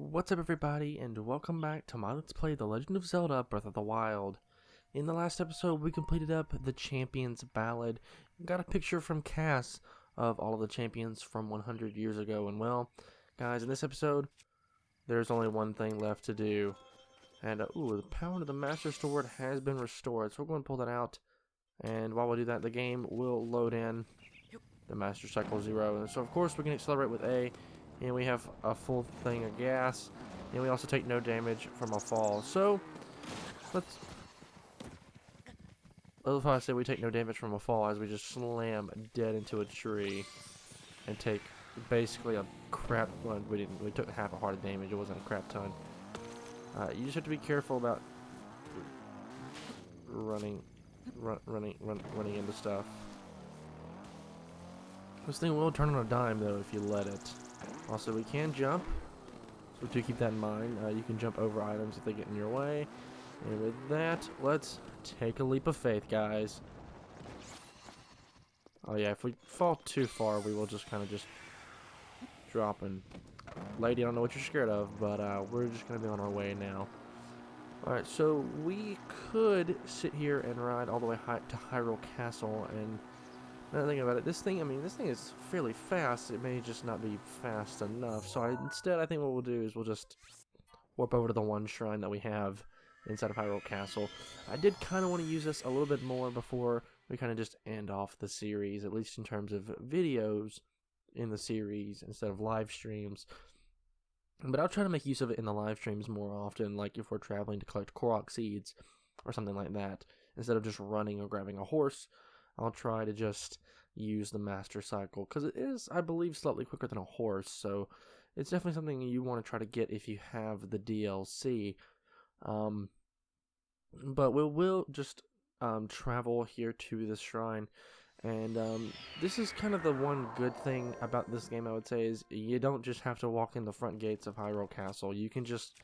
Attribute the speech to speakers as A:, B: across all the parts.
A: What's up everybody, and welcome back to my Let's Play The Legend of Zelda Breath of the Wild. In the last episode, we completed up the Champions Ballad, and got a picture from Cass of all of the champions from 100 years ago, and well, guys, in this episode, there's only one thing left to do. And, ooh, the power of the Master Sword has been restored, so we're going to pull that out, and while we do that, the game will load in the Master Cycle 0, and so of course we can accelerate with A, and we have a full thing of gas, and we also take no damage from a fall. So let's I say we take no damage from a fall as we just slam dead into a tree and take basically a crap. Well, we took half a heart of damage. It wasn't a crap ton. You just have to be careful about running into stuff. This thing will turn on a dime though if you let it. Also, we can jump, so do keep that in mind. You can jump over items if they get in your way. And with that, let's take a leap of faith, guys. Oh yeah, if we fall too far, we will just kind of just drop and... Lady, I don't know what you're scared of, but we're just going to be on our way now. Alright, so we could sit here and ride all the way to Hyrule Castle, and another thing about it, this thing is fairly fast. It may just not be fast enough. So instead, I think what we'll do is we'll just warp over to the one shrine that we have inside of Hyrule Castle. I did kind of want to use this a little bit more before we kind of just end off the series, at least in terms of videos in the series instead of live streams. But I'll try to make use of it in the live streams more often, like if we're traveling to collect Korok seeds or something like that, instead of just running or grabbing a horse. I'll try to just use the Master Cycle, because it is, I believe, slightly quicker than a horse, so it's definitely something you want to try to get if you have the DLC. But we'll just travel here to this shrine, and this is kind of the one good thing about this game, I would say, is you don't just have to walk in the front gates of Hyrule Castle. You can just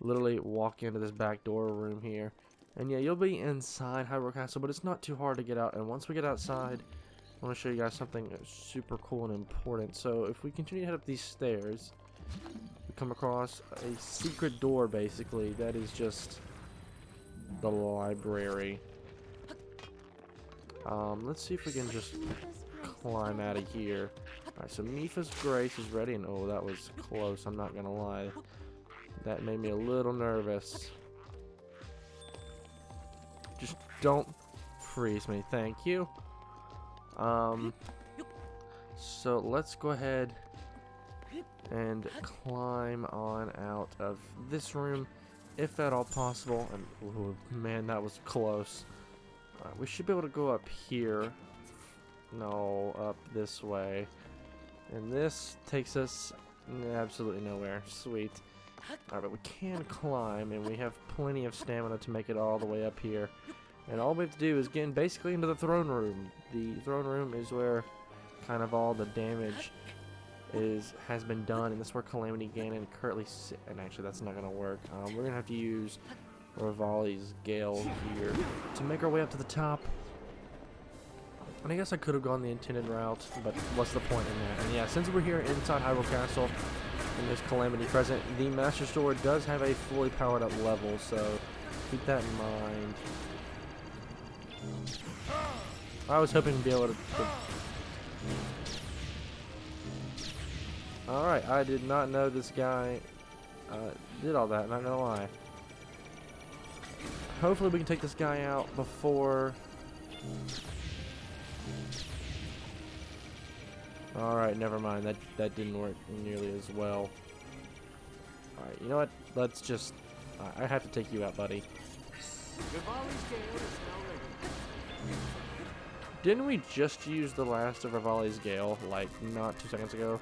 A: literally walk into this back door room here. And yeah, you'll be inside Hyrule Castle, but it's not too hard to get out. And once we get outside, I want to show you guys something super cool and important. So if we continue to head up these stairs, we come across a secret door, basically. That is just the library. Let's see if we can just climb out of here. Alright, so Mipha's Grace is ready, and oh, that was close, I'm not going to lie. That made me a little nervous. Just don't freeze me, thank you. So let's go ahead and climb on out of this room, if at all possible. And oh, man, that was close. We should be able to go up here. No, up this way. And this takes us absolutely nowhere. Sweet. Alright, but we can climb, and we have plenty of stamina to make it all the way up here. And all we have to do is get in basically into the throne room. The throne room is where kind of all the damage has been done, and that's where Calamity Ganon currently sits. And actually, that's not going to work. We're going to have to use Revali's Gale here to make our way up to the top. And I guess I could have gone the intended route, but what's the point in that? And yeah, since we're here inside Hyrule Castle, and there's Calamity present, the Master Sword does have a fully powered up level, so keep that in mind. I was hoping to be able to... Alright, I did not know this guy did all that, not gonna lie. Hopefully we can take this guy out before... Alright, never mind. That didn't work nearly as well. Alright, you know what? Let's just... I have to take you out, buddy. Didn't we just use the last of Revali's Gale, like, not 2 seconds ago?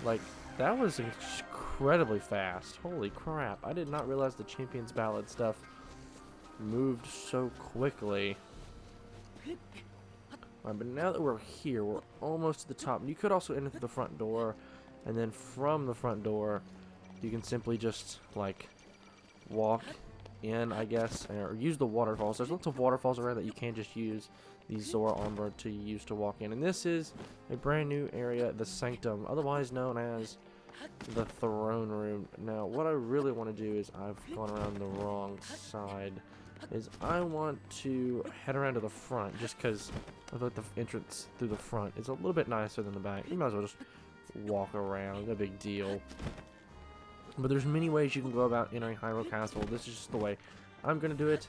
A: Like, that was incredibly fast. Holy crap. I did not realize the Champions Ballad stuff moved so quickly. Alright, but now that we're here, we're almost to the top. You could also enter through the front door, and then from the front door, you can simply just, like, walk in, I guess, or use the waterfalls. There's lots of waterfalls around that you can just use the Zora armor to use to walk in. And this is a brand new area, the Sanctum, otherwise known as the throne room. Now, what I really want to do is, I've gone around the wrong side, is I want to head around to the front, just because I thought the entrance through the front is a little bit nicer than the back. You might as well just walk around, no big deal. But there's many ways you can go about entering Hyrule Castle. This is just the way I'm going to do it.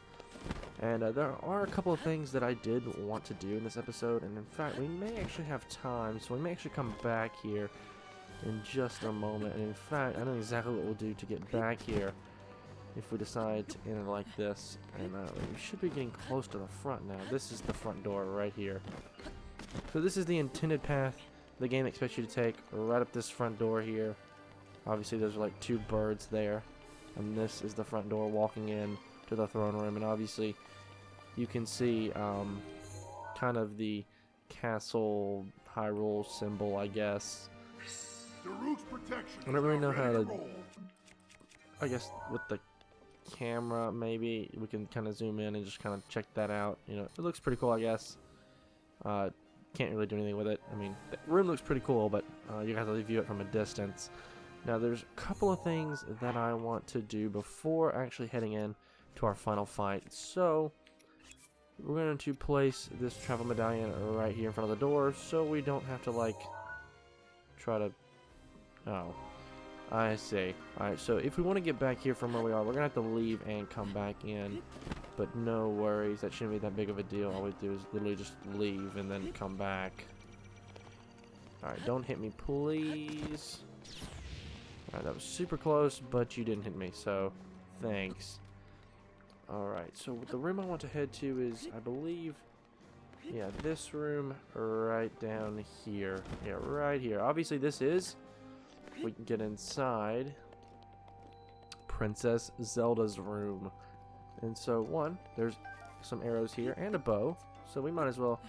A: And there are a couple of things that I did want to do in this episode, and in fact, we may actually have time, so we may actually come back here in just a moment. And in fact, I know exactly what we'll do to get back here if we decide to enter like this. And we should be getting close to the front now. This is the front door right here. So this is the intended path the game expects you to take, right up this front door here. Obviously, there's like two birds there, and this is the front door walking in to the throne room. And obviously, you can see kind of the castle Hyrule symbol, I guess. I don't really know how to, I guess with the camera maybe we can kind of zoom in and just kind of check that out. You know, it looks pretty cool, I guess. Can't really do anything with it. I mean, the room looks pretty cool, but you have to view it from a distance. Now, there's a couple of things that I want to do before actually heading in to our final fight. So, we're going to place this travel medallion right here in front of the door, so we don't have to, like, try to... Oh, I see. Alright, so if we want to get back here from where we are, we're going to have to leave and come back in. But no worries, that shouldn't be that big of a deal. All we do is literally just leave and then come back. Alright, don't hit me, please. Alright, that was super close, but you didn't hit me, so thanks. Alright, so the room I want to head to is, I believe, yeah, this room right down here. Yeah, right here. Obviously, this is, we can get inside, Princess Zelda's room. And so, there's some arrows here and a bow, so we might as well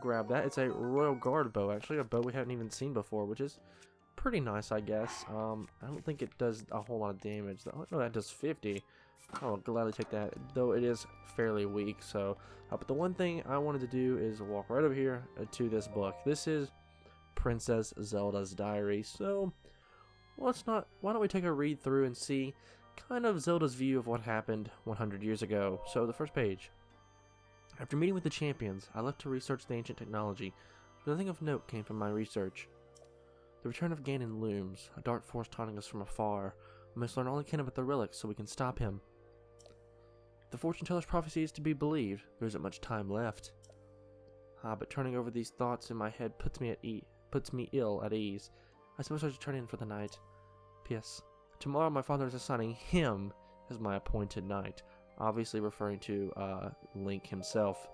A: grab that. It's a Royal Guard bow, actually, a bow we haven't even seen before, which is pretty nice, I guess. I don't think it does a whole lot of damage. Oh, no, that does 50. I'll gladly take that, though it is fairly weak. So, but the one thing I wanted to do is walk right over here to this book. This is Princess Zelda's diary. So, why don't we take a read through and see kind of Zelda's view of what happened 100 years ago. So, the first page. After meeting with the champions, I left to research the ancient technology. Nothing of note came from my research. The return of Ganon looms, a dark force taunting us from afar. We must learn all we can about the relics so we can stop him. If the fortune teller's prophecy is to be believed, there isn't much time left. But turning over these thoughts in my head puts me ill at ease. I suppose I should turn in for the night. P.S. Tomorrow my father is assigning him as my appointed knight, obviously referring to Link himself.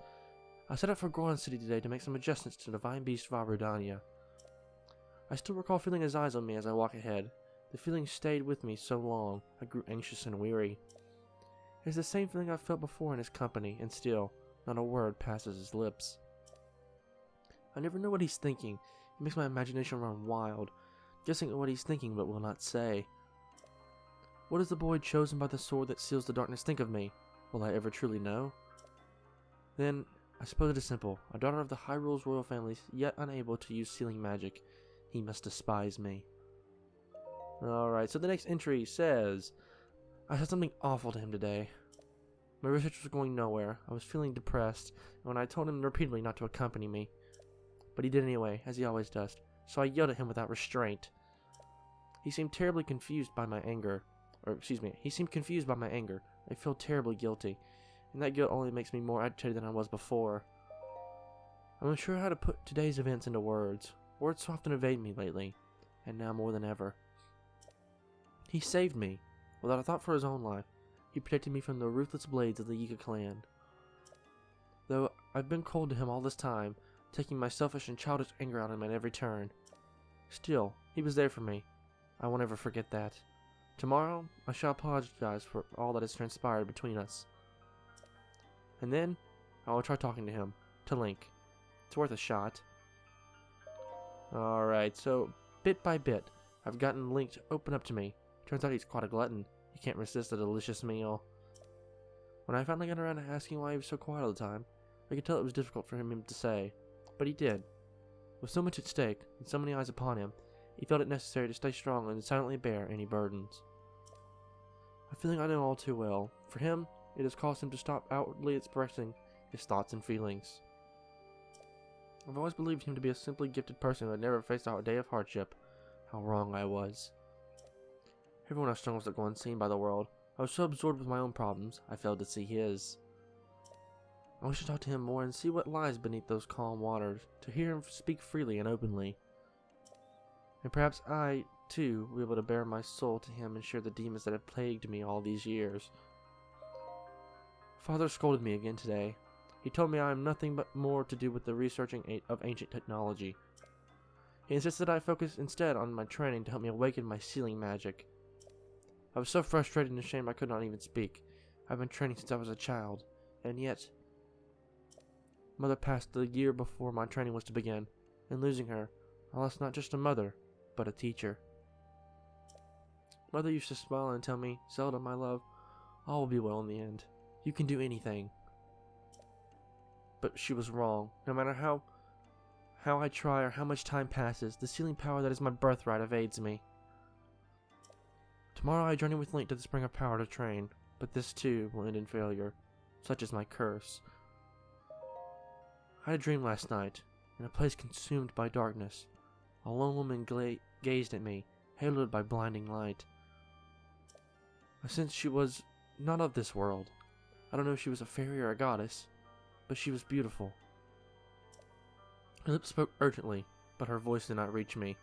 A: I set out for Goron City today to make some adjustments to Divine Beast Vabredania. I still recall feeling his eyes on me as I walk ahead. The feeling stayed with me so long, I grew anxious and weary. It is the same feeling I've felt before in his company, and still, not a word passes his lips. I never know what he's thinking. It makes my imagination run wild, guessing at what he's thinking but will not say. What does the boy chosen by the sword that seals the darkness think of me? Will I ever truly know? Then, I suppose it is simple. A daughter of the Hyrule's royal family, yet unable to use sealing magic. He must despise me. Alright, so the next entry says, I said something awful to him today. My research was going nowhere. I was feeling depressed, and when I told him repeatedly not to accompany me. But he did anyway, as he always does, so I yelled at him without restraint. He seemed terribly confused by my anger. He seemed confused by my anger. I feel terribly guilty, and that guilt only makes me more agitated than I was before. I'm unsure how to put today's events into words. Words so often evade me lately, and now more than ever. He saved me. Without a thought for his own life, he protected me from the ruthless blades of the Yiga clan. Though I've been cold to him all this time, taking my selfish and childish anger out of him at every turn. Still, he was there for me. I won't ever forget that. Tomorrow, I shall apologize for all that has transpired between us. And then, I will try talking to him, to Link. It's worth a shot. Alright, so, bit by bit, I've gotten Link to open up to me. Turns out he's quite a glutton. He can't resist a delicious meal. When I finally got around to asking why he was so quiet all the time, I could tell it was difficult for him to say. But he did. With so much at stake, and so many eyes upon him, He felt it necessary to stay strong and silently bear any burdens. A feeling I know all too well. For him, it has caused him to stop outwardly expressing his thoughts and feelings. I've always believed him to be a simply gifted person who had never faced a day of hardship. How wrong I was. Everyone has struggles that go unseen by the world. I was so absorbed with my own problems, I failed to see his. I wish to talk to him more and see what lies beneath those calm waters, to hear him speak freely and openly. And perhaps I, too, will be able to bare my soul to him and share the demons that have plagued me all these years. Father scolded me again today. He told me I am nothing but more to do with the researching of ancient technology. He insisted I focus instead on my training to help me awaken my sealing magic. I was so frustrated and ashamed I could not even speak. I've been training since I was a child, and yet... Mother passed the year before my training was to begin, and losing her, I lost not just a mother, but a teacher. Mother used to smile and tell me, "Zelda, my love, all will be well in the end. You can do anything." But she was wrong. No matter how I try or how much time passes, the sealing power that is my birthright evades me. Tomorrow I journey with Link to the Spring of Power to train, but this too will end in failure. Such is my curse. I had a dream last night, in a place consumed by darkness. A lone woman gazed at me, haloed by blinding light. I sensed she was not of this world. I don't know if she was a fairy or a goddess, but she was beautiful. Her lips spoke urgently, but her voice did not reach me.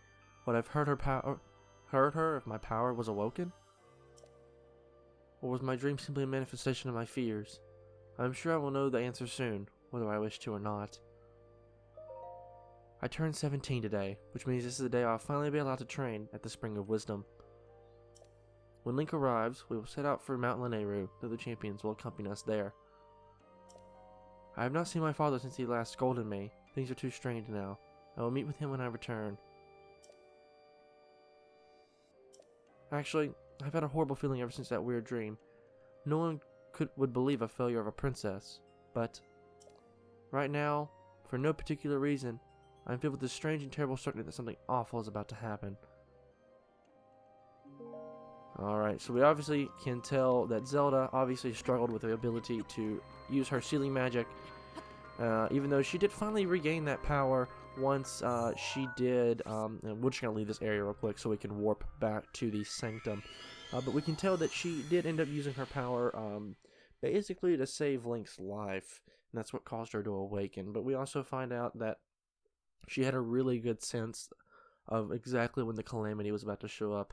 A: Would I have heard her if my power was awoken? Or was my dream simply a manifestation of my fears? I am sure I will know the answer soon, whether I wish to or not. I turned 17 today, which means this is the day I'll finally be allowed to train at the Spring of Wisdom. When Link arrives, we will set out for Mount Lanayru, though the champions will accompany us there. I have not seen my father since he last scolded me. Things are too strange now. I will meet with him when I return. Actually, I've had a horrible feeling ever since that weird dream. No one would believe a failure of a princess, but right now, for no particular reason, I'm filled with this strange and terrible certainty that something awful is about to happen. Alright, so we obviously can tell that Zelda obviously struggled with the ability to use her sealing magic, even though she did finally regain that power once she did, and we're just going to leave this area real quick so we can warp back to the Sanctum. But we can tell that she did end up using her power basically to save Link's life, and that's what caused her to awaken. But we also find out that she had a really good sense of exactly when the Calamity was about to show up.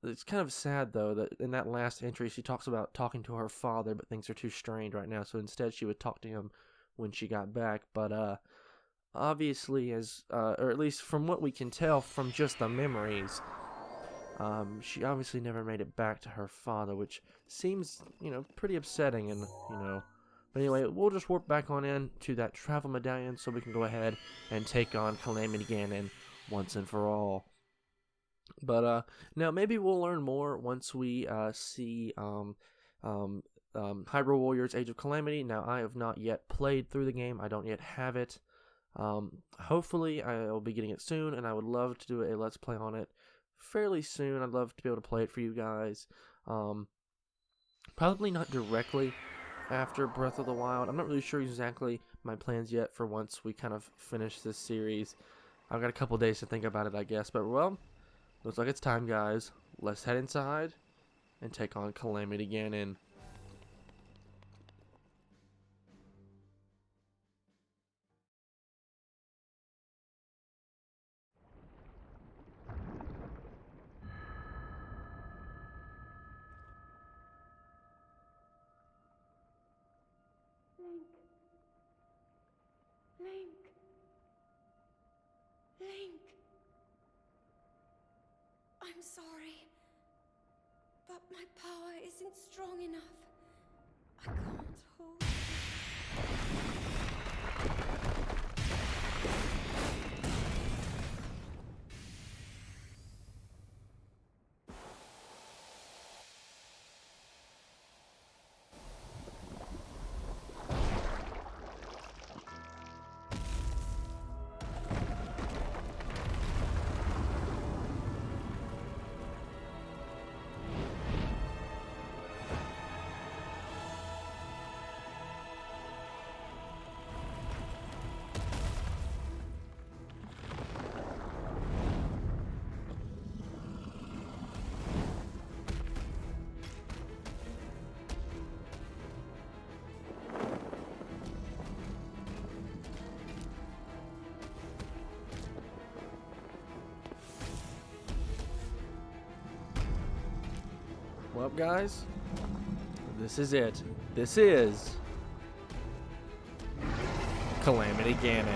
A: It's kind of sad, though, that in that last entry she talks about talking to her father, but things are too strained right now, so instead she would talk to him when she got back. But obviously, or at least from what we can tell from just the memories, she obviously never made it back to her father, which seems, pretty upsetting, and, But anyway, we'll just warp back on in to that travel medallion so we can go ahead and take on Calamity Ganon once and for all. But now maybe we'll learn more once we see Hyrule Warriors Age of Calamity. Now, I have not yet played through the game. I don't yet have it. Hopefully I will be getting it soon, and I would love to do a Let's Play on it fairly soon. I'd love to be able to play it for you guys. Probably not directly after Breath of the Wild. I'm not really sure exactly my plans yet for once we kind of finish this series. I've got a couple days to think about it, I guess. But, well, looks like it's time, guys. Let's head inside and take on Calamity Ganon.
B: Link. Link. I'm sorry, but my power isn't strong enough. I can't hold.
A: Well, guys, this is it. This is Calamity Ganon.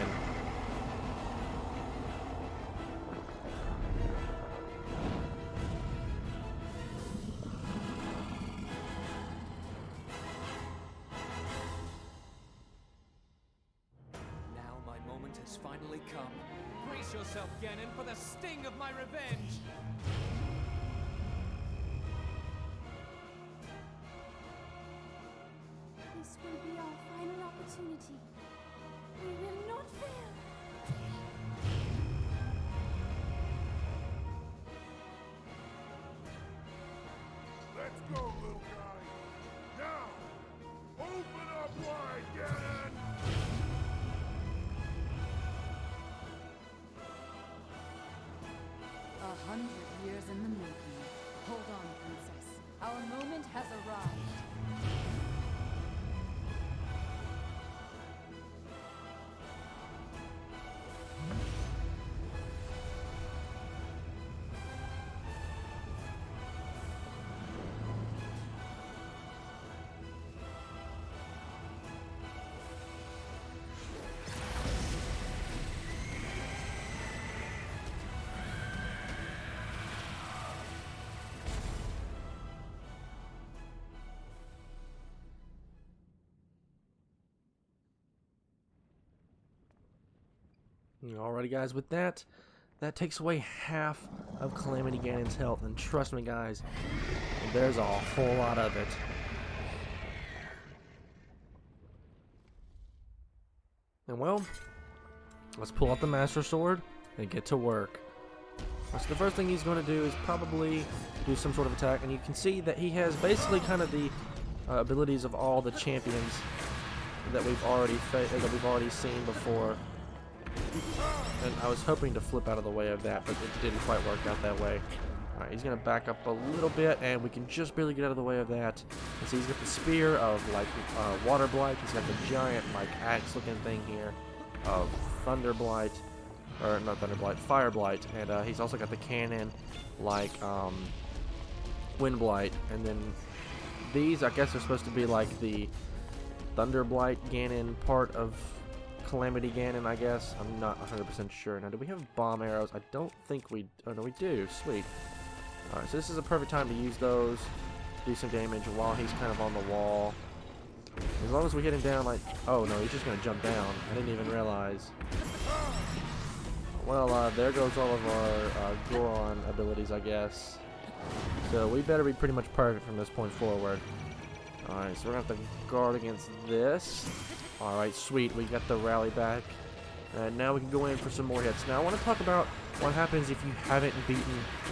C: Now my moment has finally come. Brace yourself, Ganon, for the sting of my revenge!
B: This will be our final opportunity. We will not fail.
D: Let's go, little guy. Now, open up wide, Ganon.
E: 100 years in the making. Hold on, princess. Our moment has arrived.
A: Alrighty, guys, with that takes away half of Calamity Ganon's health, and trust me, guys, there's a whole lot of it. And well, let's pull out the Master Sword and get to work. So the first thing he's going to do is probably do some sort of attack, and you can see that he has basically kind of the abilities of all the champions that we've already seen before. And I was hoping to flip out of the way of that, but it didn't quite work out that way. Alright, he's going to back up a little bit, and we can just barely get out of the way of that. And see, he's got the spear of, like, Water Blight. He's got the giant, like, axe-looking thing here of Thunder Blight. Or, not Thunder Blight, Fire Blight. And he's also got the cannon, like, Wind Blight. And then these, I guess, are supposed to be, like, the Thunder Blight Ganon part of Calamity Ganon, I guess. I'm not 100% sure. Now, do we have bomb arrows? I don't think we... Oh, no, we do. Sweet. Alright, so this is a perfect time to use those. Do some damage while he's kind of on the wall. As long as we hit him down like... Oh, no, he's just going to jump down. I didn't even realize. Well, there goes all of our Goron abilities, I guess. So we better be pretty much perfect from this point forward. Alright, so we're going to have to guard against this. Alright, sweet. We got the rally back. And now we can go in for some more hits. Now, I want to talk about what happens if you haven't beaten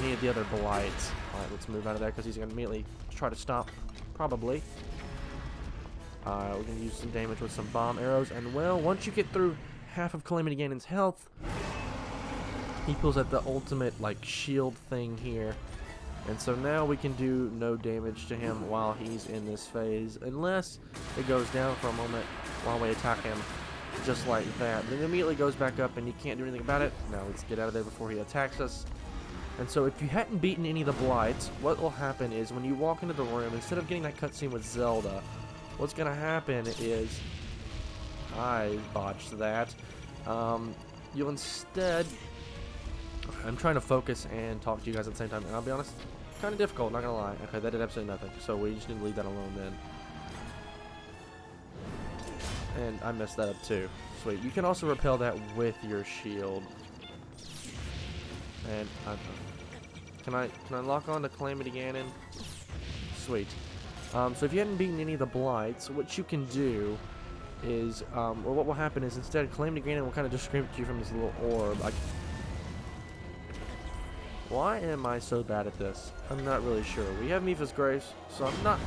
A: any of the other Blights. Alright, let's move out of there because he's going to immediately try to stop. Probably. We're going to use some damage with some bomb arrows. And, well, once you get through half of Calamity Ganon's health, he pulls out the ultimate, like, shield thing here. And so now we can do no damage to him while he's in this phase, unless it goes down for a moment while we attack him, just like that. Then it immediately goes back up and you can't do anything about it. Now let's get out of there before he attacks us. And so if you hadn't beaten any of the Blights, what will happen is when you walk into the room, instead of getting that cutscene with Zelda, what's going to happen is... I botched that. You'll instead... I'm trying to focus and talk to you guys at the same time, and I'll be honest, kind of difficult, not gonna lie. Okay, that did absolutely nothing, so we just need to leave that alone then. And I messed that up too. Sweet. You can also repel that with your shield. And can I lock on to Calamity Ganon? Sweet. So if you hadn't beaten any of the Blights, what you can do is, or what will happen is instead Calamity Ganon will kind of just scream at you from this little orb. Why am I so bad at this? I'm not really sure. We have Mipha's Grace, so I'm not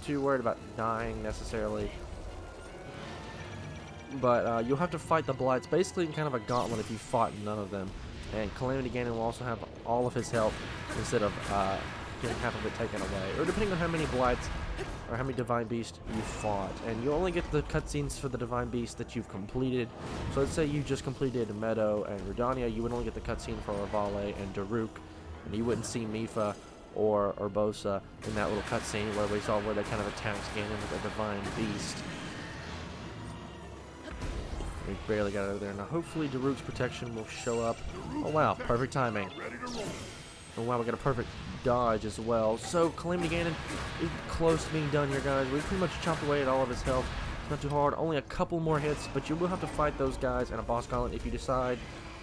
A: too worried about dying necessarily. But you'll have to fight the Blights, basically in kind of a gauntlet if you fought none of them. And Calamity Ganon will also have all of his health instead of getting half of it taken away. Or depending on how many Blights or how many Divine Beasts you fought. And you only get the cutscenes for the Divine Beasts that you've completed. So let's say you just completed Meadow and Redania, you would only get the cutscene for Orvale and Daruk. And you wouldn't see Mipha or Urbosa in that little cutscene where we saw where they kind of attacks Ganon with a divine beast. We barely got out of there. Now hopefully Daruk's protection will show up. Oh wow, perfect timing. Oh wow, we got a perfect dodge as well. So Calamity Ganon is close to being done here, guys. We pretty much chopped away at all of his health. It's not too hard. Only a couple more hits, but you will have to fight those guys in a boss gauntlet if you decide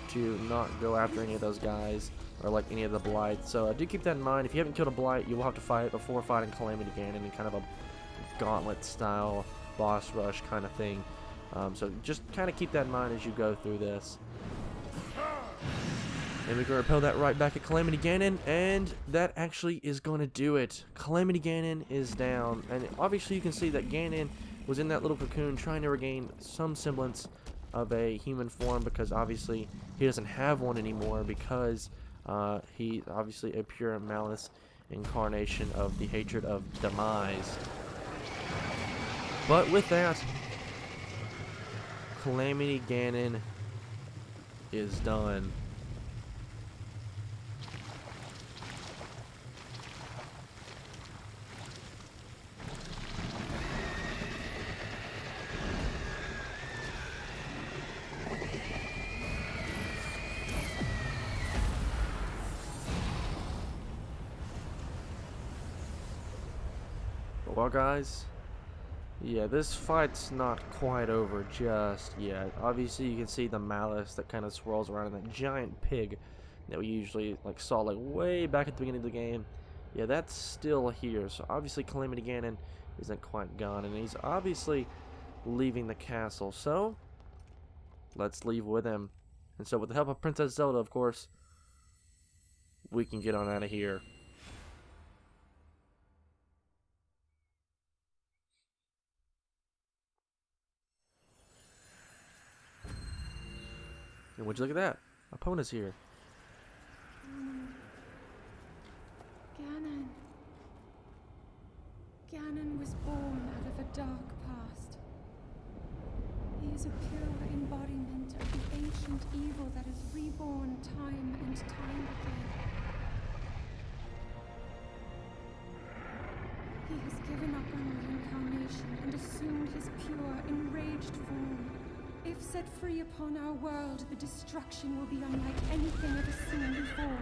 A: to not go after any of those guys or like any of the blights. So do keep that in mind. If you haven't killed a blight, you will have to fight before fighting Calamity Ganon in kind of a gauntlet style boss rush kind of thing. So just kind of keep that in mind as you go through this. And we can repel that right back at Calamity Ganon, and that actually is going to do it. Calamity Ganon is down, and obviously you can see that Ganon was in that little cocoon trying to regain some semblance of a human form, because obviously he doesn't have one anymore, because he obviously a pure malice incarnation of the hatred of demise. But with that, Calamity Ganon is done. Well, guys, yeah, this fight's not quite over just yet. Obviously, you can see the malice that kind of swirls around in that giant pig that we usually saw way back at the beginning of the game. Yeah, that's still here. So obviously, Calamity Ganon isn't quite gone, and he's obviously leaving the castle. So let's leave with him. And so, with the help of Princess Zelda, of course, we can get on out of here. And would you look at that? Opponent's here.
B: Ganon. Ganon was born out of a dark past. He is a pure embodiment of the ancient evil that is reborn time and time again. He has given up on reincarnation and assumed his pure, enraged form. If set free upon our world, the destruction will be unlike anything ever seen before.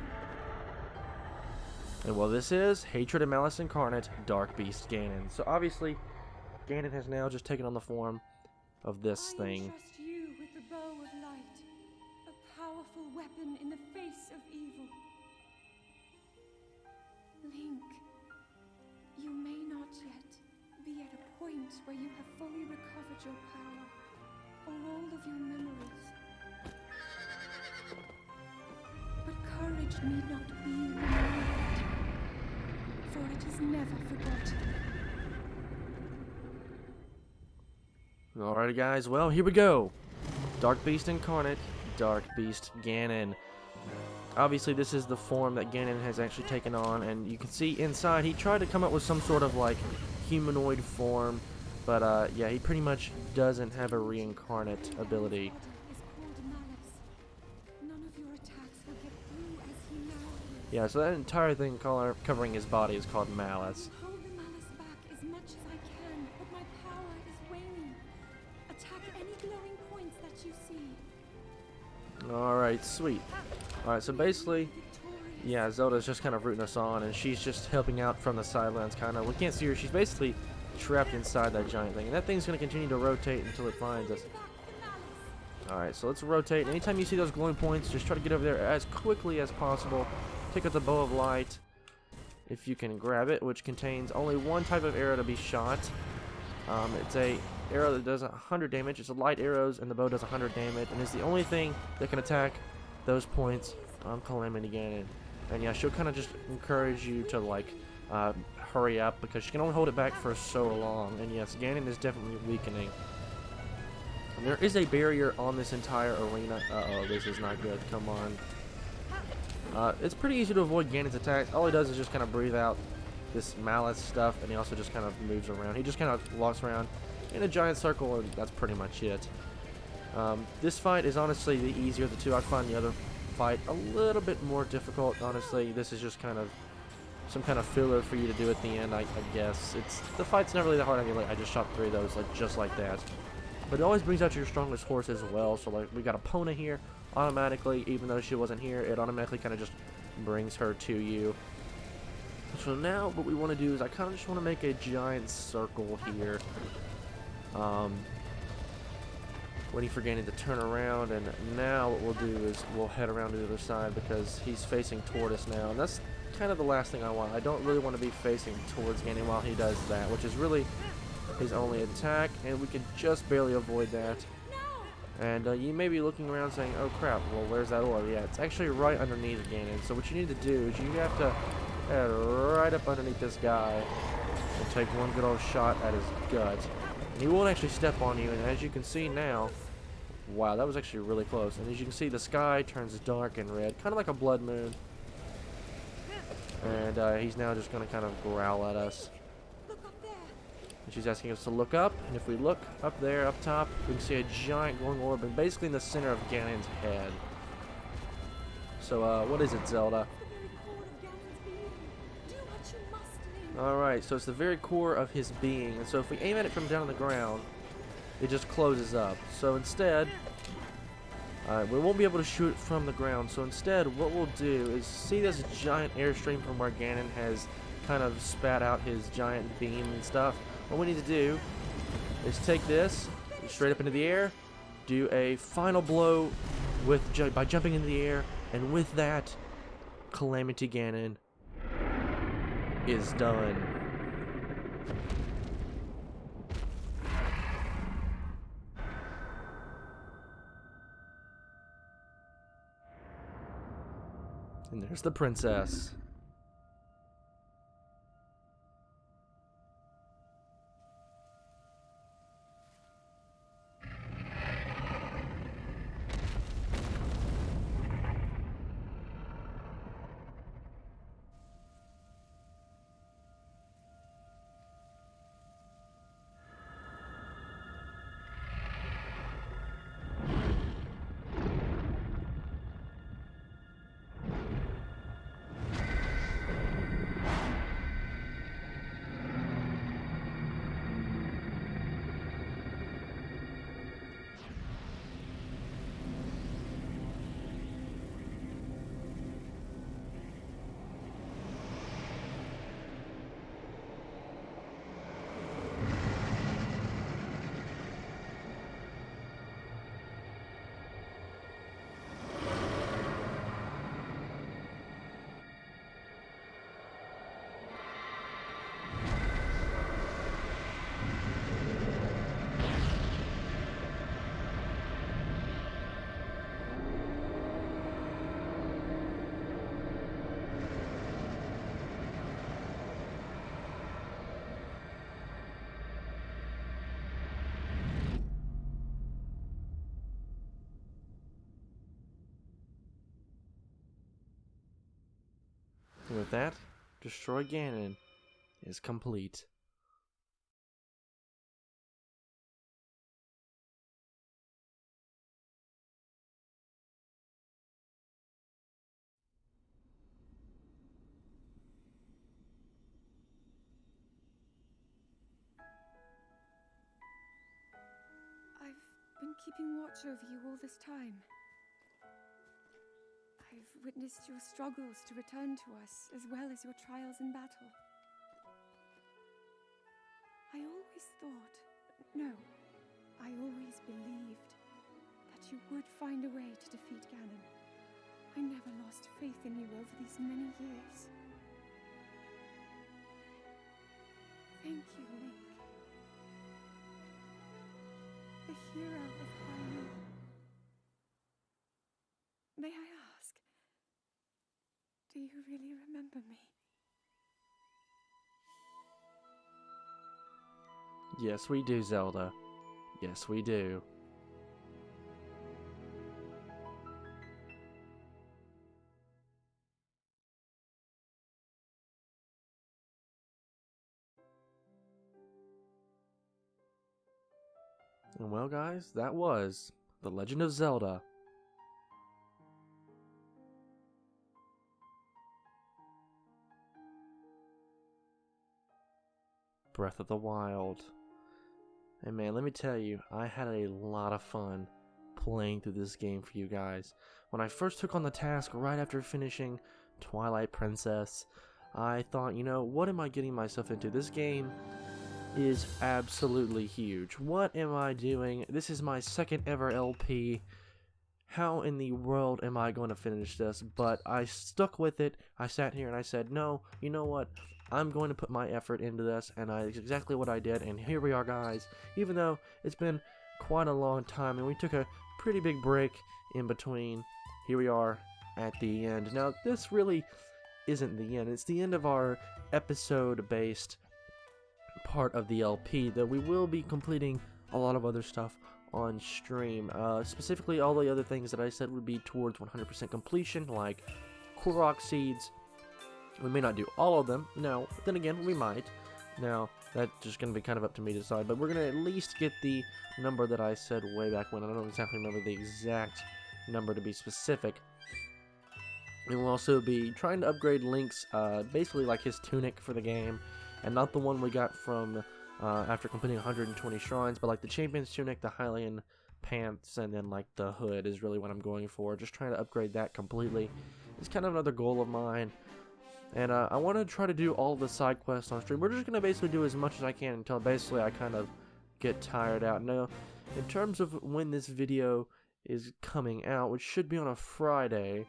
A: And well, this is Hatred and Malice Incarnate, Dark Beast Ganon. So obviously, Ganon has now just taken on the form of this thing.
B: I entrust you with the bow of light, a powerful weapon in the face of evil. Link, you may not yet be at a point where you have fully recovered your power, or all of your memories. But courage need not be remembered, for it is never forgotten.
A: Alrighty guys, well here we go. Dark Beast Incarnate, Dark Beast Ganon. Obviously this is the form that Ganon has actually taken on, and you can see inside he tried to come up with some sort of humanoid form. But, yeah, he pretty much doesn't have a reincarnate ability. Yeah, so that entire thing covering his body is called Malice.
B: Hold the malice back as much as I can, but my power is waning. Attack any glowing points that you see.
A: Alright, sweet. Alright, so basically, yeah, Zelda's just kind of rooting us on, and she's just helping out from the sidelines, kind of. We can't see her. She's basically trapped inside that giant thing, and that thing's going to continue to rotate until it finds us. Alright, so let's rotate. Anytime you see those glowing points, just try to get over there as quickly as possible. Take out the bow of light if you can grab it, which contains only one type of arrow to be shot. It's a arrow that does 100 damage. It's a light arrows, and the bow does 100 damage, and it's the only thing that can attack those points on Calamity Ganon. And yeah, she'll kind of just encourage you to hurry up, because she can only hold it back for so long. And yes, Ganon is definitely weakening. And there is a barrier on this entire arena. Uh-oh, this is not good. Come on. It's pretty easy to avoid Ganon's attacks. All he does is just kind of breathe out this malice stuff, and he also just kind of moves around. He just kind of walks around in a giant circle, and that's pretty much it. This fight is honestly the easier of the two. I find the other fight a little bit more difficult, honestly. This is just kind of some kind of filler for you to do at the end, I guess. The fight's not really that hard. I mean, like, I just shot 3 of those, like, just like that. But it always brings out your strongest horse as well. So, like, we got Epona here automatically, even though she wasn't here, it automatically kind of just brings her to you. So now what we want to do is I kind of just want to make a giant circle here. Waiting for Ganon to turn around, and now what we'll do is we'll head around to the other side because he's facing toward us now, and that's kind of the last thing I want. I don't really want to be facing towards Ganon while he does that, which is really his only attack, and we can just barely avoid that. And you may be looking around saying, oh crap, well where's that orb? Yeah, it's actually right underneath Ganon. So what you need to do is you have to head right up underneath this guy and take one good old shot at his gut. And he won't actually step on you, and as you can see now, wow, that was actually really close. And as you can see, the sky turns dark and red, kind of like a blood moon. And he's now just going to kind of growl at us. And she's asking us to look up, and if we look up there, up top, we can see a giant glowing orb, and basically in the center of Ganon's head. So, what is it, Zelda? Alright, so it's the very core of his being, and so if we aim at it from down on the ground, it just closes up. So instead, we won't be able to shoot it from the ground, so instead what we'll do is see this giant airstream from where Ganon has kind of spat out his giant beam and stuff. What we need to do is take this straight up into the air, do a final blow by jumping into the air, and with that, Calamity Ganon is done. And there's the princess. And with that, Destroy Ganon is complete.
B: I've been keeping watch over you all this time. I've witnessed your struggles to return to us, as well as your trials in battle. I always thought, no, I always believed that you would find a way to defeat Ganon. I never lost faith in you over these many years. Thank you, Link. The hero of Hyrule. May I ask, do you really remember me?
A: Yes, we do, Zelda. Yes, we do. And well, guys, that was The Legend of Zelda. Breath of the Wild. And man, let me tell you, I had a lot of fun playing through this game for you guys. When I first took on the task right after finishing Twilight Princess, I thought, you know, what am I getting myself into? This game is absolutely huge. What am I doing? This is my second ever LP. How in the world am I going to finish this? But I stuck with it. I sat here and I said, no, you know what? I'm going to put my effort into this, and it's exactly what I did, and here we are, guys. Even though it's been quite a long time, and we took a pretty big break in between, here we are at the end. Now, this really isn't the end. It's the end of our episode-based part of the LP, though we will be completing a lot of other stuff on stream. Specifically, all the other things that I said would be towards 100% completion, like Korok Seeds. We may not do all of them. No, then again, we might. Now, that's just going to be kind of up to me to decide, but we're going to at least get the number that I said way back when. I don't exactly remember the exact number to be specific. And we'll also be trying to upgrade Link's, basically like his tunic for the game, and not the one we got from after completing 120 shrines, but like the Champion's tunic, the Hylian pants, and then like the hood is really what I'm going for. Just trying to upgrade that completely. It's kind of another goal of mine. And I want to try to do all the side quests on stream. We're just going to basically do as much as I can until basically I kind of get tired out. Now, in terms of when this video is coming out, which should be on a Friday,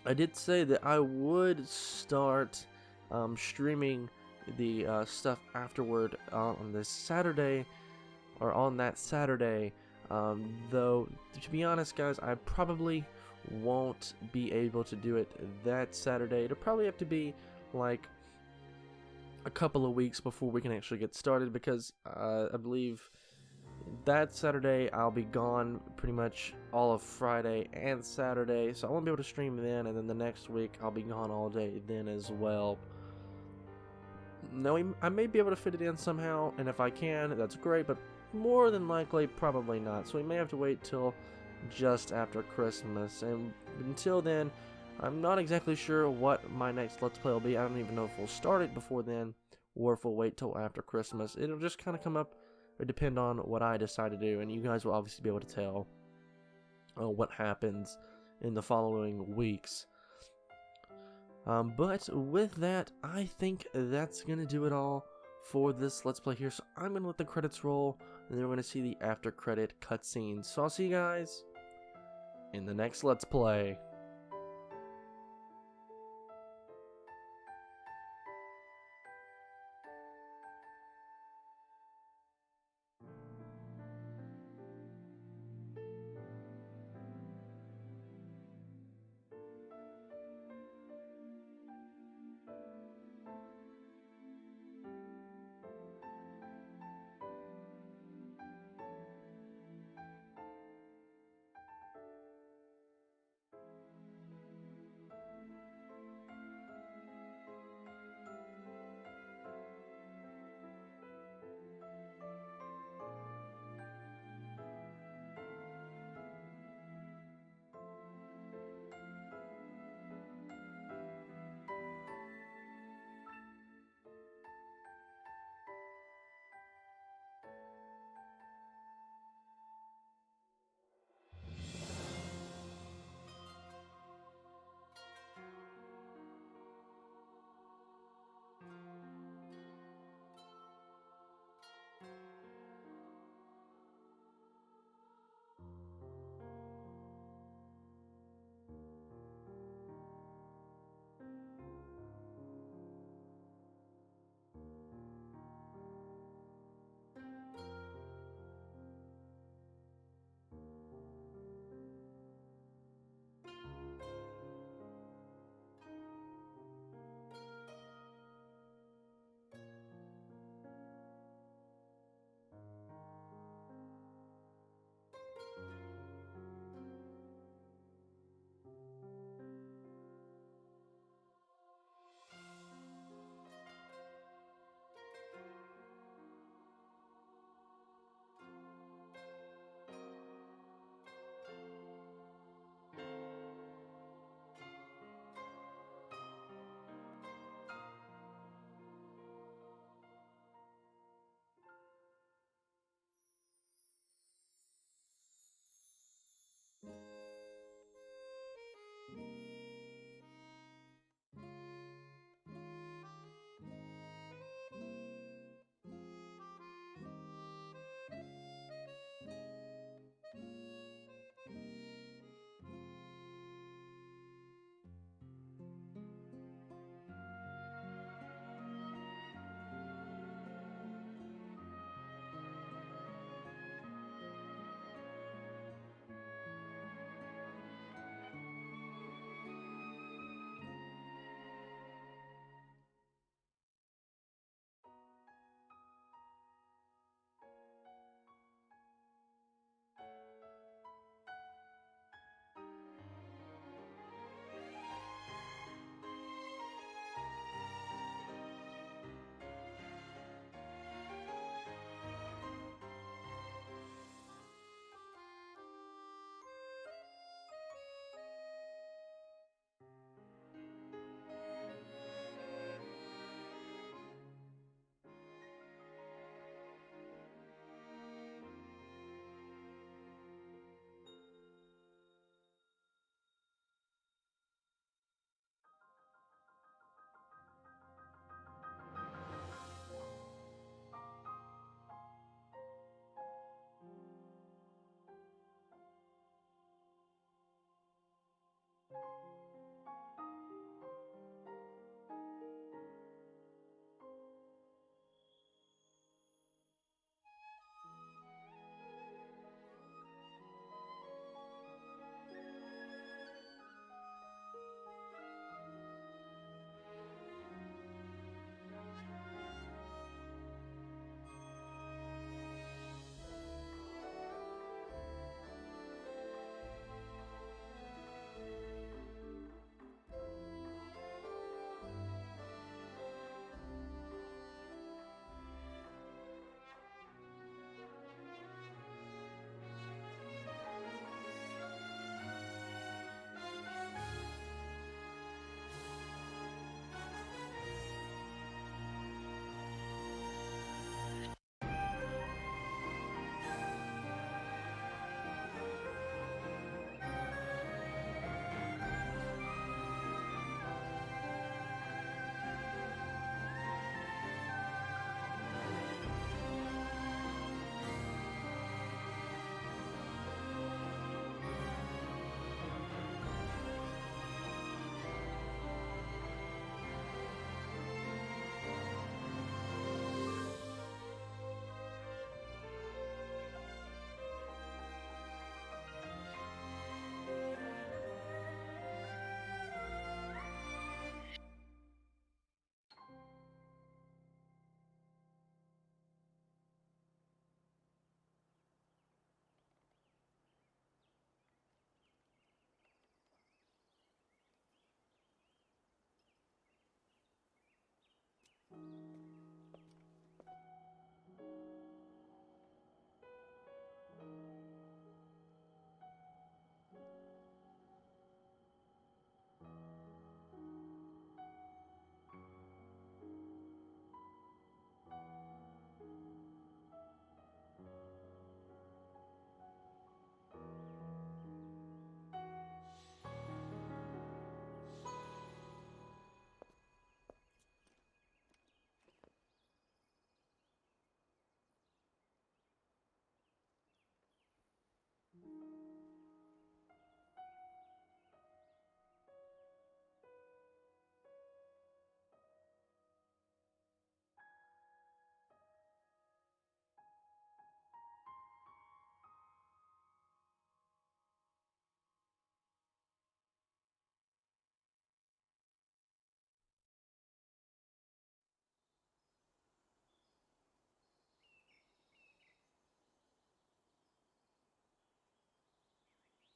A: I did say that I would start streaming the stuff afterward on this Saturday, or on that Saturday. Though, to be honest, guys, I probably won't be able to do it that Saturday. It'll probably have to be like a couple of weeks before we can actually get started, because I believe that Saturday I'll be gone pretty much all of Friday and Saturday, so I won't be able to stream then, and then the next week I'll be gone all day then as well. Now, I may be able to fit it in somehow, and if I can, that's great, but more than likely, probably not. So we may have to wait till just after Christmas, and until then, I'm not exactly sure what my next Let's Play will be. I don't even know if we'll start it before then, or if we'll wait till after Christmas. It'll just kind of come up, or depend on what I decide to do, and you guys will obviously be able to tell what happens in the following weeks. But with that, I think that's going to do it all for this Let's Play here. So I'm going to let the credits roll, and then we're going to see the after credit cutscenes. So I'll see you guys in the next Let's Play.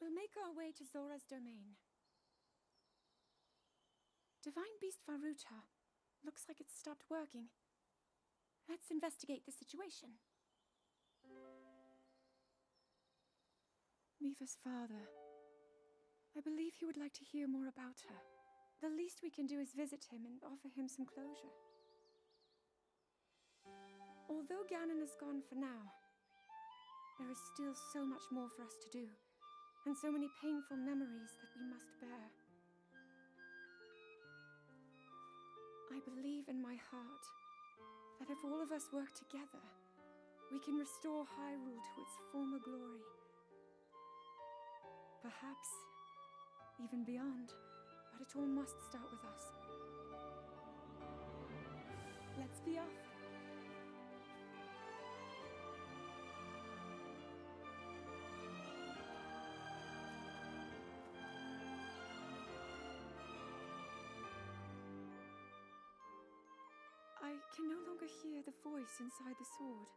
B: We'll make our way to Zora's domain. Divine Beast Varuta. Looks like it's stopped working. Let's investigate the situation. Miva's father. I believe he would like to hear more about her. The least we can do is visit him and offer him some closure. Although Ganon is gone for now, there is still so much more for us to do, and so many painful memories that we must bear. I believe in my heart that if all of us work together, we can restore Hyrule to its former glory. Perhaps even beyond, but it all must start with us. Let's be off. I can no longer hear the voice inside the sword.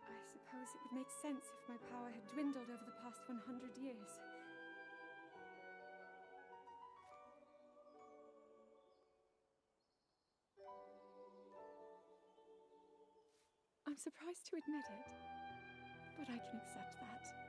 B: I suppose it would make sense if my power had dwindled over the past 100 years. I'm surprised to admit it, but I can accept that.